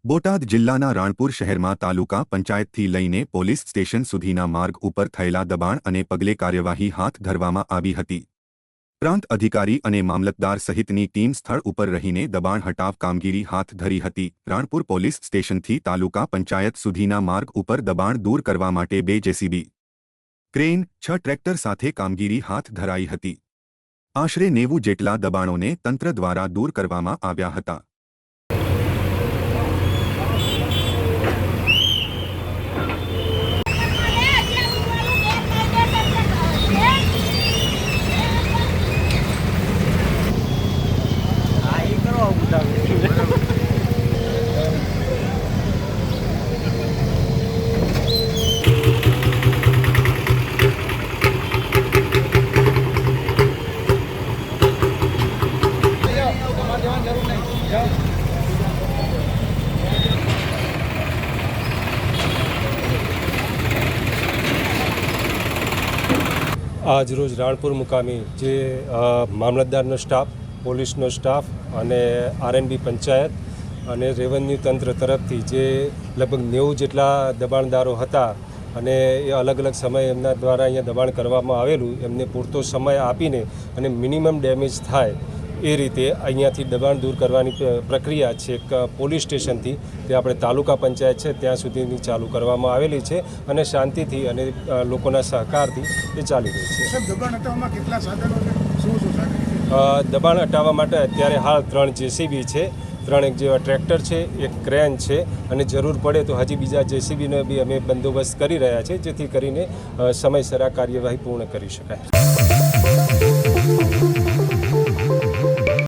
બોટાદ જિલ્લાના રાણપુર શહેરમાં તાલુકા પંચાયતથી લઈને પોલીસ સ્ટેશન સુધીના માર્ગ ઉપર થયેલા દબાણ અને પગલે કાર્યવાહી હાથ ધરવામાં આવી હતી। પ્રાંત અધિકારી અને મામલતદાર સહિતની ટીમ સ્થળ ઉપર રહીને દબાણ હટાવ કામગીરી હાથ ધરી હતી। રાણપુર પોલીસ સ્ટેશનથી તાલુકા પંચાયત સુધીના માર્ગ ઉપર દબાણ દૂર કરવા માટે 2 જેસીબી, ક્રેન, 6 ટ્રેક્ટર સાથે કામગીરી હાથ ધરાઈ હતી। આશરે 90 જેટલા દબાણોને તંત્ર દ્વારા દૂર કરવામાં આવ્યા હતા। આજરોજ રાણપુર મુકામે જે મામલતદારનો સ્ટાફ, પોલીસનો સ્ટાફ અને આરએનબી પંચાયત અને રેવન્યુ તંત્ર તરફથી જે લગભગ 90 જેટલા દબાણદારો હતા અને એ અલગ અલગ સમય એમના દ્વારા અહીંયા દબાણ કરવામાં આવેલું, એમને પૂરતો સમય આપીને અને મિનિમમ ડેમેજ થાય એ રીતે અહીંયાથી દબાણ દૂર કરવાની પ્રક્રિયા છે એક પોલીસ સ્ટેશનથી તે આપણે તાલુકા પંચાયત છે ત્યાં સુધીની ચાલુ કરવામાં આવેલી છે અને શાંતિથી અને લોકોના સહકારથી એ ચાલી રહી છે। દબાણ હટાવવામાં કેટલા સાધનો છે, શું દબાણ હટાવવા માટે અત્યારે હાલ 3 જેસીબી છે, 3 જેવા ટ્રેક્ટર છે, 1 ક્રેન છે અને જરૂર પડે તો હજી બીજા જેસીબીનો બી અમે બંદોબસ્ત કરી રહ્યા છે જેથી કરીને સમયસર આ કાર્યવાહી પૂર્ણ કરી શકાય।